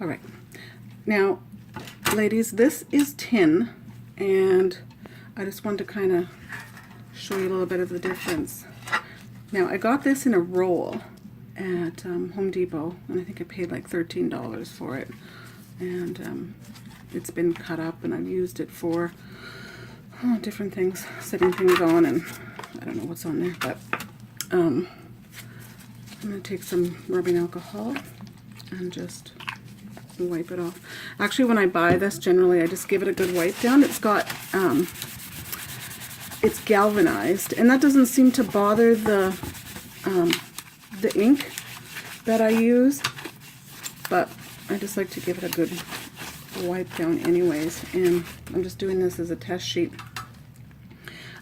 All right. Now, ladies, this is tin, and I just wanted to kind of show you a little bit of the difference. Now, I got this in a roll at Home Depot, and I think I paid like $13 for it. And it's been cut up, and I've used it for different things, setting things on, and I don't know what's on there, but I'm going to take some rubbing alcohol and just wipe it off. Actually, when I buy this, generally I just give it a good wipe down. It's got, it's galvanized, and that doesn't seem to bother the ink that I use, but I just like to give it a good wipe down anyways, and I'm just doing this as a test sheet.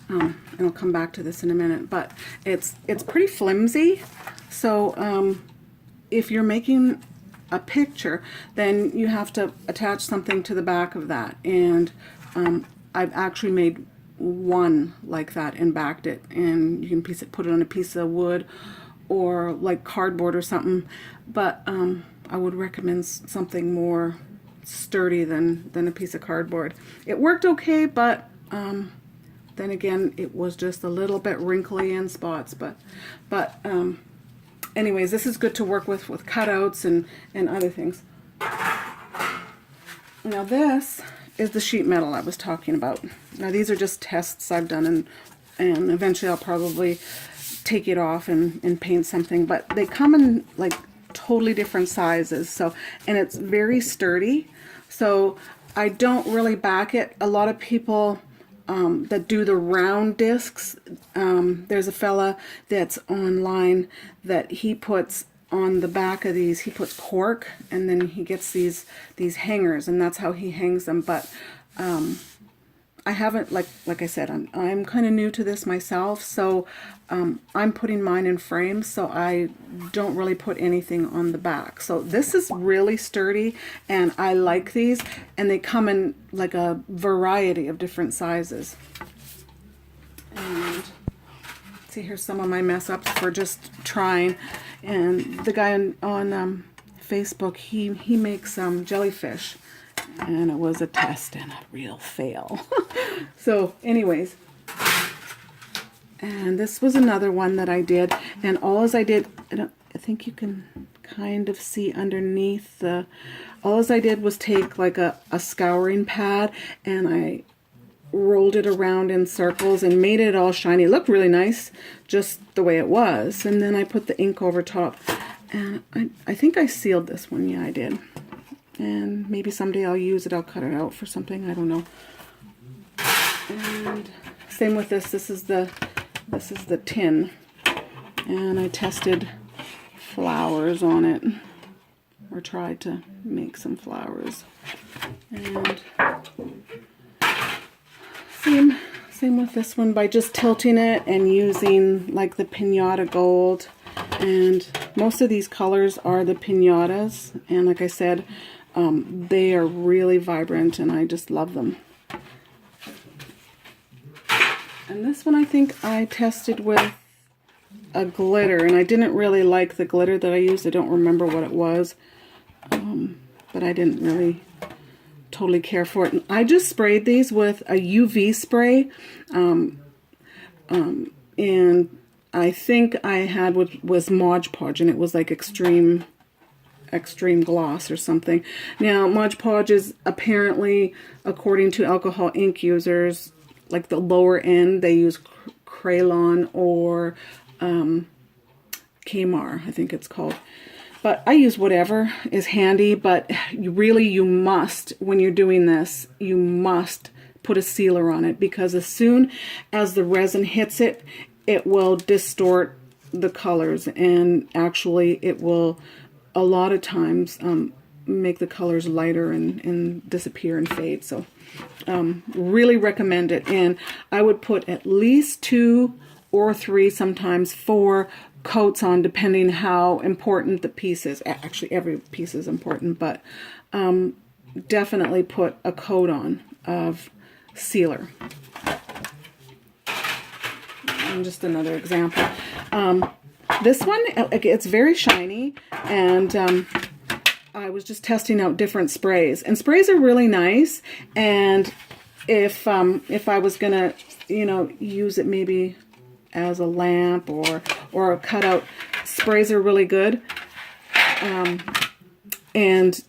And I'll come back to this in a minute, but it's pretty flimsy, so if you're making a picture, then you have to attach something to the back of that, and I've actually made one like that and backed it, and you can put it on a piece of wood or like cardboard or something, but I would recommend something more sturdy than a piece of cardboard. It worked okay, but then again, it was just a little bit wrinkly in spots, but anyways, this is good to work with cutouts and other things. Now this is the sheet metal I was talking about. Now these are just tests I've done, and eventually I'll probably take it off and paint something, but they come in like totally different sizes, so, and it's very sturdy, so I don't really back it. A lot of people that do the round discs, there's a fella that's online that he puts on the back of these, he puts cork, and then he gets these hangers, and that's how he hangs them. But I haven't, like I said, I'm kind of new to this myself, so I'm putting mine in frames, so I don't really put anything on the back. So this is really sturdy, and I like these, and they come in like a variety of different sizes. And see, here's some of my mess ups for just trying. And the guy on Facebook, he makes jellyfish, and it was a test and a real fail. So anyways, and this was another one that I did, and all as I did, I think you can kind of see underneath the, all as I did was take like a scouring pad, and I rolled it around in circles and made it all shiny. It looked really nice just the way it was, and then I put the ink over top, and I think I sealed this one. Yeah, I did. And maybe someday I'll use it. I'll cut it out for something, I don't know. And same with this. This is the tin, and I tested flowers on it, or tried to make some flowers. And same with this one, by just tilting it and using like the pinata gold. And most of these colors are the pinatas, and like I said, they are really vibrant, and I just love them. And this one I think I tested with a glitter, and I didn't really like the glitter that I used. I don't remember what it was, but I didn't really totally care for it. And I just sprayed these with a UV spray, and I think I had was Mod Podge, and it was like extreme gloss or something. Now Mod Podge is apparently, according to alcohol ink users, like the lower end, they use Krylon or Kmar, I think it's called. But I use whatever is handy, but you must, when you're doing this, you must put a sealer on it, because as soon as the resin hits it, it will distort the colors, and actually it will a lot of times make the colors lighter and disappear and fade. So really recommend it, and I would put at least 2 or 3, sometimes 4 coats on, depending how important the piece is. Actually, every piece is important, but definitely put a coat on of sealer. And just another example. This one, it's very shiny, and I was just testing out different sprays, and sprays are really nice. And if I was gonna, you know, use it maybe as a lamp or a cutout, sprays are really good. And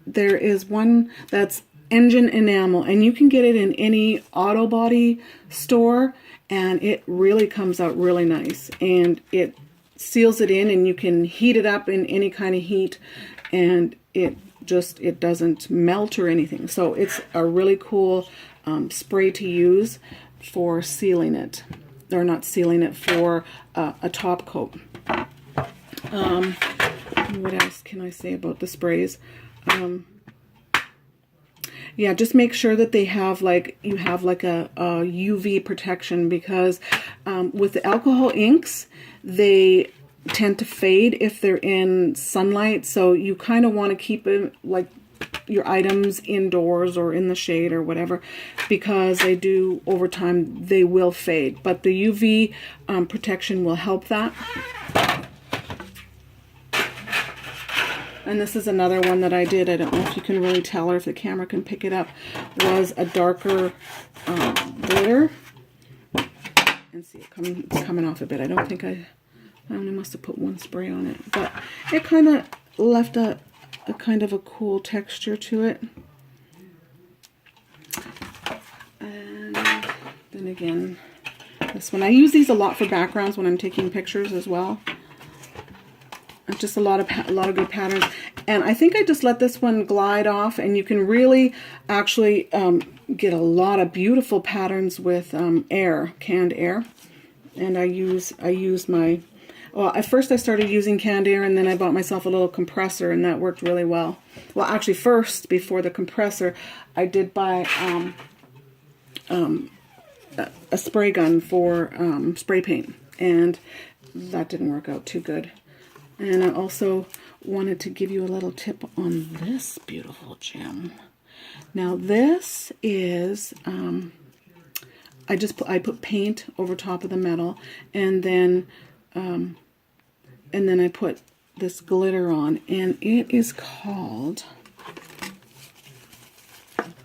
there is one that's engine enamel, and you can get it in any auto body store, and it really comes out really nice, and it seals it in, and you can heat it up in any kind of heat, and it doesn't melt or anything. So it's a really cool spray to use for sealing it, or not sealing it, for a top coat. What else can I say about the sprays? Yeah, just make sure that they have you have a UV protection, because with the alcohol inks, they tend to fade if they're in sunlight. So you kind of want to keep it, like, your items indoors or in the shade or whatever, because they do, over time, they will fade. But the UV protection will help that. And this is another one that I did. I don't know if you can really tell or if the camera can pick it up. Was a darker glitter. And see, it's coming off a bit. I only must have put one spray on it. But it kind of left a kind of a cool texture to it. And then again, this one. I use these a lot for backgrounds when I'm taking pictures as well. Just a lot of good patterns, and I think I just let this one glide off, and you can really actually get a lot of beautiful patterns with canned air. And I use my, well, at first I started using canned air, and then I bought myself a little compressor, and that worked really well. Well, actually, first, before the compressor, I did buy a spray gun for spray paint, and that didn't work out too good. And I also wanted to give you a little tip on this beautiful gem. Now this is, I put paint over top of the metal, and then I put this glitter on, and it is called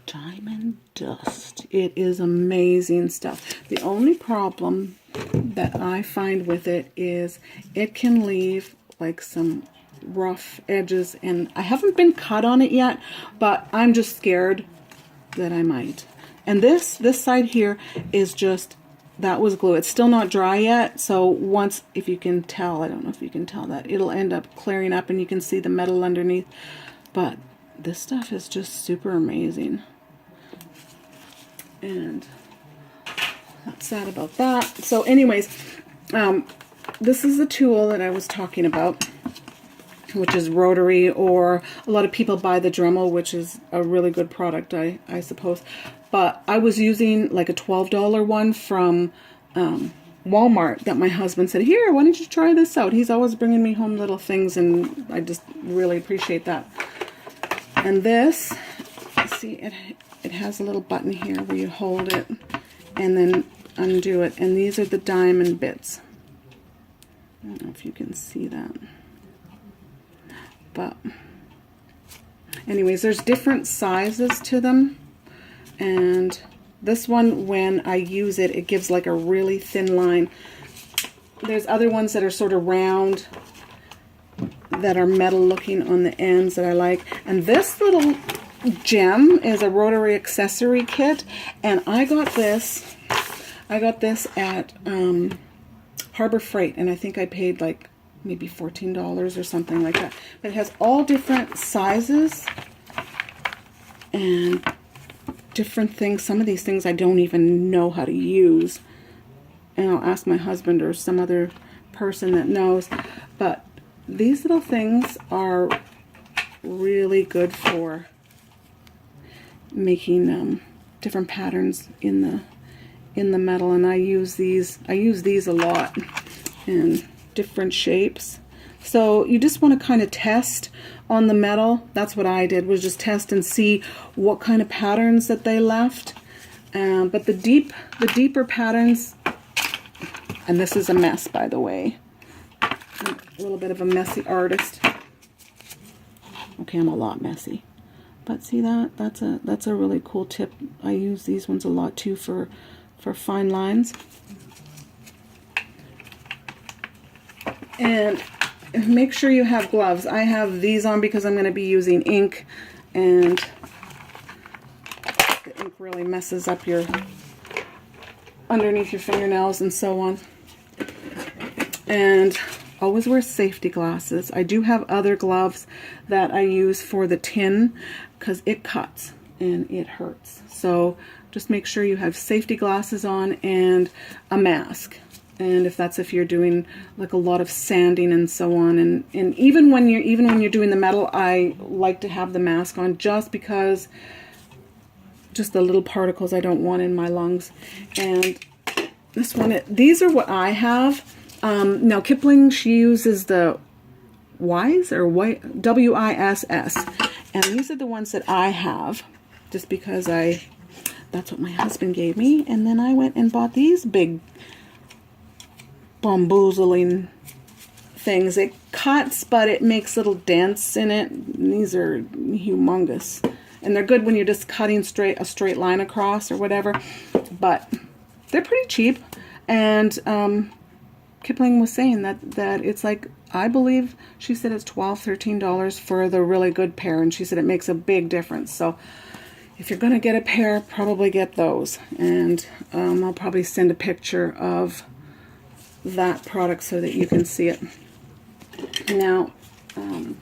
Diamond Dust. It is amazing stuff. The only problem that I find with it is it can leave like some rough edges, and I haven't been cut on it yet, but I'm just scared that I might. And this side here is just, that was glue. It's still not dry yet, so once, if you can tell, I don't know if you can tell that, it'll end up clearing up and you can see the metal underneath. But this stuff is just super amazing. And that's sad about that. So anyways, this is the tool that I was talking about, which is rotary, or a lot of people buy the Dremel, which is a really good product, I suppose. But I was using like a $12 one from Walmart that my husband said, here, why don't you try this out? He's always bringing me home little things, and I just really appreciate that. And this, see, it has a little button here where you hold it and then undo it. And these are the diamond bits. I don't know if you can see that. But anyways, there's different sizes to them. And this one, when I use it, it gives like a really thin line. There's other ones that are sort of round, that are metal looking on the ends, that I like. And this little gem is a rotary accessory kit, and I got this at Harbor Freight, and I think I paid like maybe $14 or something like that. But it has all different sizes and different things. Some of these things I don't even know how to use, and I'll ask my husband or some other person that knows. But these little things are really good for making different patterns in the metal, and I use these a lot in different shapes. So you just want to kind of test on the metal. That's what I did, was just test and see what kind of patterns that they left. But the deeper patterns, and this is a mess, by the way. I'm a little bit of a messy artist. Okay, I'm a lot messy. But see that? That's a really cool tip. I use these ones a lot too for fine lines. And make sure you have gloves. I have these on because I'm going to be using ink, and the ink really messes up your underneath your fingernails and so on. And always wear safety glasses. I do have other gloves that I use for the tin because it cuts and it hurts. So just make sure you have safety glasses on and a mask. And if you're doing like a lot of sanding and so on, and even when you're doing the metal, I like to have the mask on just because just the little particles I don't want in my lungs. And this one, these are what I have. Now Kipling, she uses the WISS or WISS, and these are the ones that I have just because that's what my husband gave me. And then I went and bought these big bamboozling things. It cuts, but it makes little dents in it. And these are humongous, and they're good when you're just cutting a straight line across or whatever. But they're pretty cheap, and Kipling was saying that it's like, I believe she said it's $12, $13 for the really good pair, and she said it makes a big difference. So if you're gonna get a pair, probably get those, and I'll probably send a picture of that product so that you can see it. Now,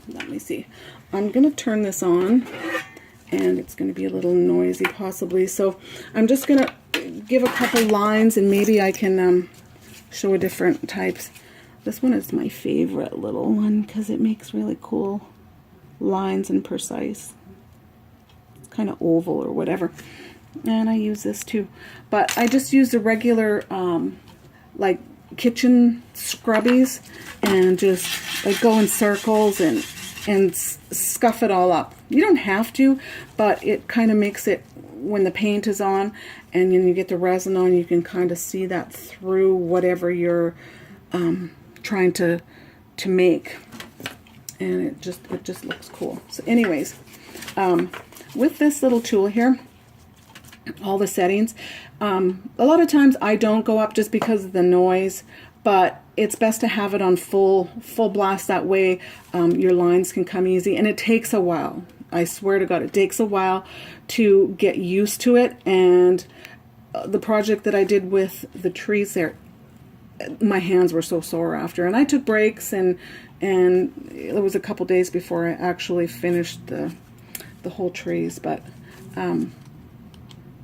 let me see. I'm going to turn this on, and it's going to be a little noisy possibly. So I'm just going to give a couple lines, and maybe I can show different types. This one is my favorite little one because it makes really cool lines and precise. It's kind of oval or whatever. And I use this too. But I just use the regular, like, kitchen scrubbies, and just like go in circles and scuff it all up. You don't have to, but it kind of makes it, when the paint is on and then you get the resin on, you can kind of see that through whatever you're trying to make, and it just looks cool. So anyways, with this little tool here, all the settings, a lot of times I don't go up just because of the noise, but it's best to have it on full blast. That way your lines can come easy, and it takes a while. I swear to God, it takes a while to get used to it. And the project that I did with the trees there, my hands were so sore after, and I took breaks, and it was a couple days before I actually finished the whole trees. But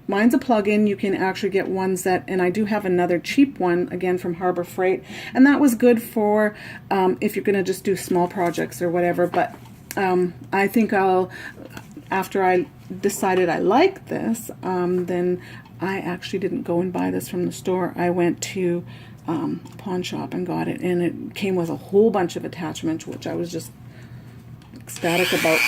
mine's a plug-in. You can actually get ones that, and I do have another cheap one, again from Harbor Freight, and that was good for if you're going to just do small projects or whatever. But I think after I decided I liked this, then I actually didn't go and buy this from the store. I went to pawn shop and got it, and it came with a whole bunch of attachments, which I was just ecstatic about.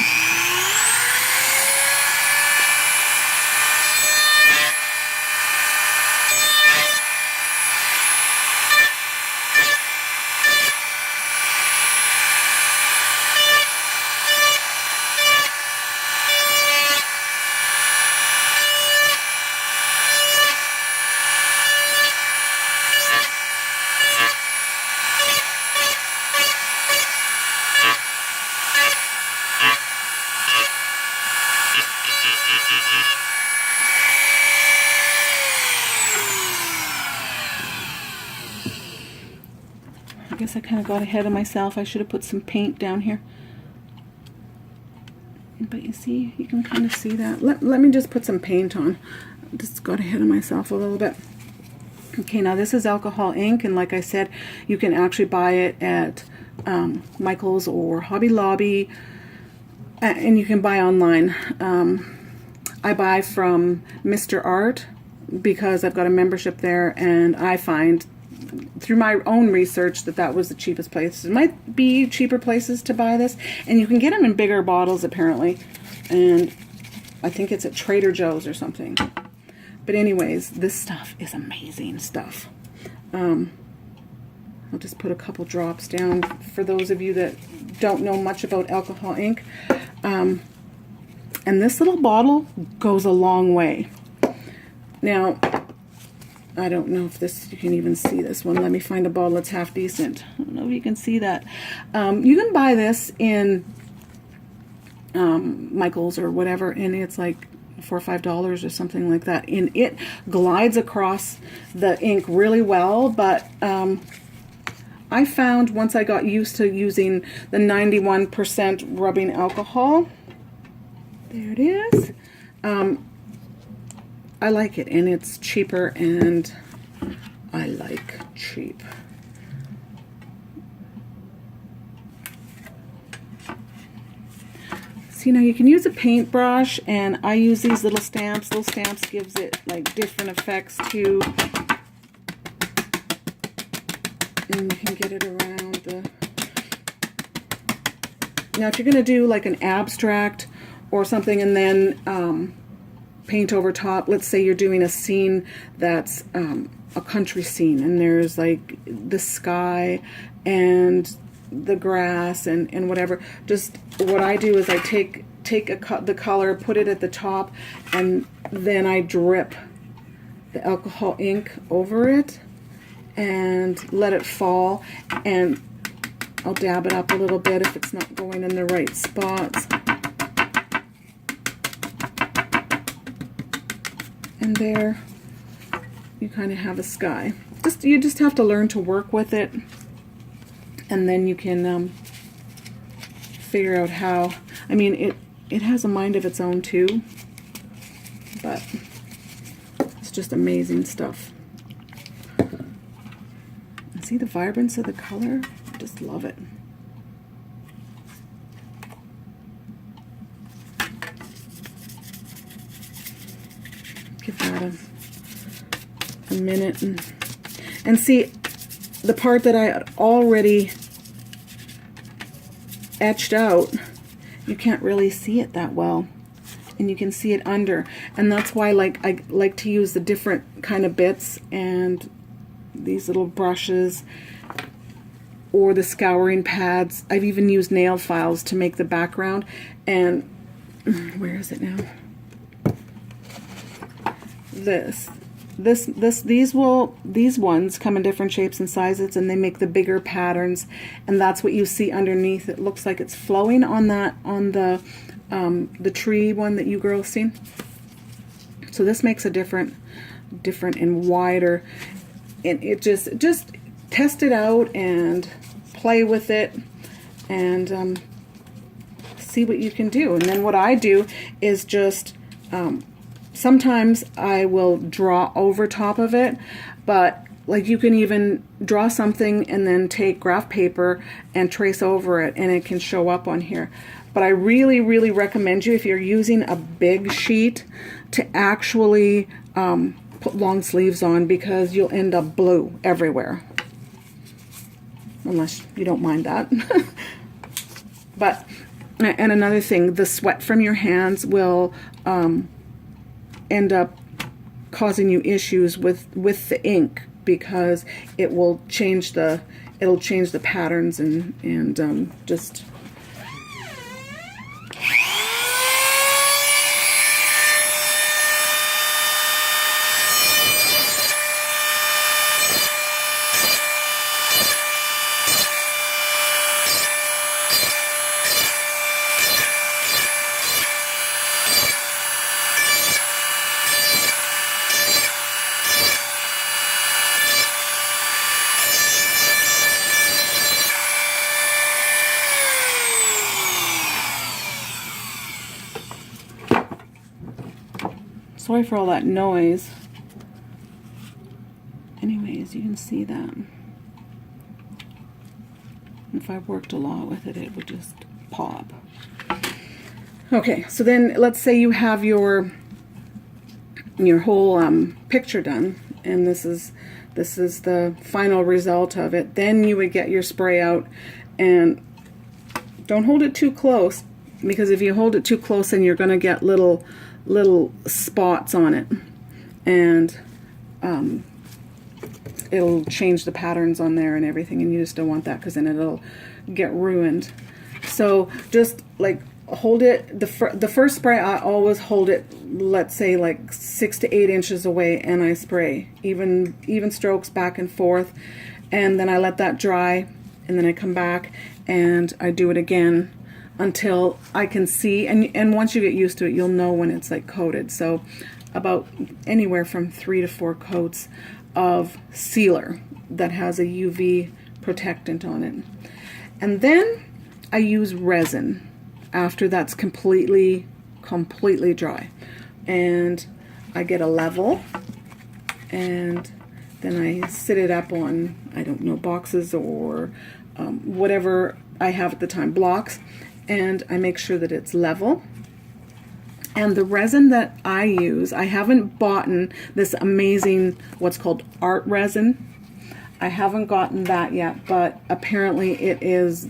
I guess I kind of got ahead of myself. I should have put some paint down here. But you see, you can kind of see that. Let me just put some paint on. Just got ahead of myself a little bit. Okay, now this is alcohol ink, and like I said, you can actually buy it at Michael's or Hobby Lobby, and you can buy online. I buy from Mr. Art because I've got a membership there, and I find through my own research that was the cheapest place. There might be cheaper places to buy this, and you can get them in bigger bottles apparently, and I think it's at Trader Joe's or something. But anyways, this stuff is amazing stuff. I'll just put a couple drops down for those of you that don't know much about alcohol ink. And this little bottle goes a long way. Now, I don't know if you can even see this one. Let me find a bottle that's half decent. I don't know if you can see that. You can buy this in Michael's or whatever, and it's like $4 or $5 or something like that. And it glides across the ink really well, but I found once I got used to using the 91% rubbing alcohol, there it is, I like it, and it's cheaper, and I like cheap. See, now you can use a paintbrush, and I use these little stamps. Little stamps gives it like different effects too. And you can get it around the... Now if you're going to do like an abstract or something and then paint over top, let's say you're doing a scene that's a country scene, and there's like the sky and the grass and whatever. Just what I do is I take the color, put it at the top, and then I drip the alcohol ink over it and let it fall, and I'll dab it up a little bit if it's not going in the right spots. And there you kind of have a sky. You just have to learn to work with it, and then you can figure out how. I mean, it has a mind of its own too, but it's just amazing stuff. And see the vibrance of the color? I just love it. Give that a minute and see the part that I had already etched out. You can't really see it that well, and you can see it under, and that's why I like to use the different kind of bits and these little brushes or the scouring pads. I've even used nail files to make the background. And where is it now? These ones come in different shapes and sizes, and they make the bigger patterns, and that's what you see underneath. It looks like it's flowing on the tree one that you girls seen. So this makes a different and wider, and it just test it out and play with it and see what you can do. And then what I do is just sometimes I will draw over top of it, but like you can even draw something and then take graph paper and trace over it, and it can show up on here. But I really, really recommend you, if you're using a big sheet, to actually put long sleeves on, because you'll end up blue everywhere. Unless you don't mind that. But, and another thing, the sweat from your hands will end up causing you issues with the ink, because it will change it'll change the patterns and just sorry for all that noise. Anyways, you can see that. If I worked a lot with it, it would just pop. Okay, so then let's say you have your whole picture done, and this is the final result of it. Then you would get your spray out, and don't hold it too close, because if you hold it too close, then you're going to get little spots on it, and it'll change the patterns on there and everything, and you just don't want that, because then it'll get ruined. So just like hold it, the first spray, I always hold it, let's say like 6 to 8 inches away, and I spray even strokes back and forth, and then I let that dry, and then I come back and I do it again until I can see, and once you get used to it, you'll know when it's like coated. So about anywhere from 3 to 4 coats of sealer that has a UV protectant on it. And then I use resin after that's completely dry. And I get a level, and then I sit it up on, I don't know, boxes or whatever I have at the time, blocks, and I make sure that it's level. And the resin that I use, I haven't bought this amazing, what's called art resin. I haven't gotten that yet, but apparently it is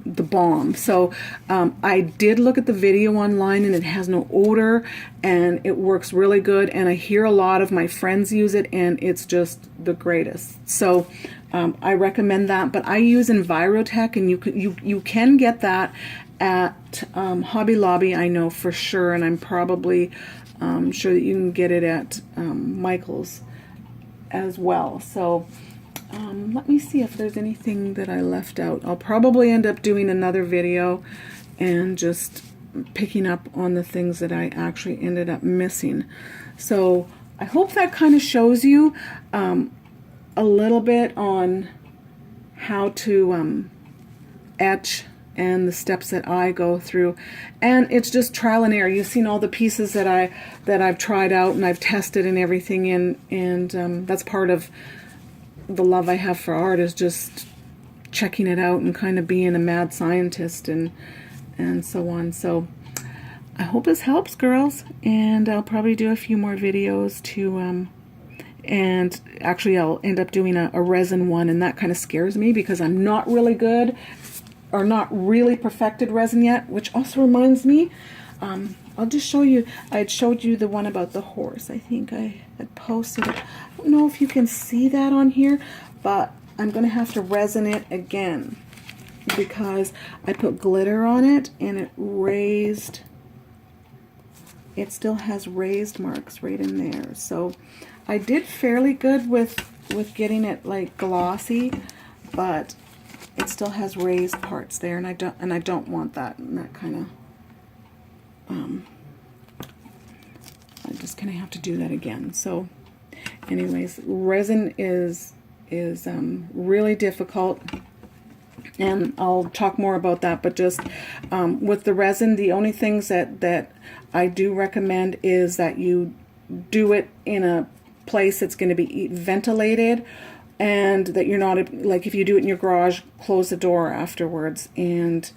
the bomb. So I did look at the video online, and it has no odor, and it works really good, and I hear a lot of my friends use it, and it's just the greatest. So I recommend that. But I use Envirotech, and you can get that at Hobby Lobby, I know for sure, and I'm probably sure that you can get it at Michael's as well. So let me see if there's anything that I left out. I'll probably end up doing another video and just picking up on the things that I actually ended up missing. So I hope that kind of shows you a little bit on how to etch and the steps that I go through. And it's just trial and error. You've seen all the pieces that I've tried out and I've tested and everything, and that's part of the love I have for art, is just checking it out and kind of being a mad scientist and so on. So I hope this helps, girls, and I'll probably do a few more videos to and actually I'll end up doing a resin one, and that kind of scares me because I'm not really good or not really perfected resin yet. Which also reminds me, I'll just show you, I had showed you the one about the horse. I think I had posted it. I don't know if you can see that on here, but I'm going to have to resin it again because I put glitter on it and it raised, it still has raised marks right in there. So I did fairly good with getting it like glossy, but it still has raised parts there, and I don't want that, and that kind of I'm just gonna have to do that again. So anyways, resin is really difficult, and I'll talk more about that. But just with the resin, the only things that I do recommend is that you do it in a place that's going to be ventilated, and that you're not, like if you do it in your garage, close the door afterwards, and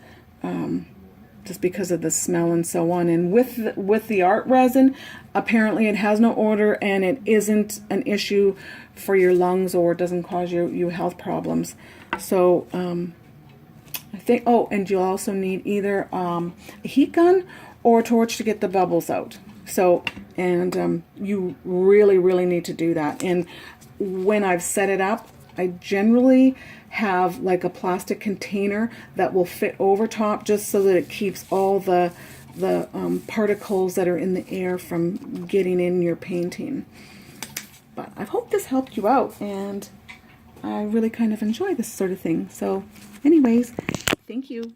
just because of the smell and so on. And with the art resin, apparently it has no odor, and it isn't an issue for your lungs, or it doesn't cause you health problems. So I think, oh, and you'll also need either a heat gun or a torch to get the bubbles out. So, and you really need to do that. And when I've set it up, I generally have like a plastic container that will fit over top, just so that it keeps all the particles that are in the air from getting in your painting. But I hope this helped you out, and I really kind of enjoy this sort of thing. So anyways, thank you.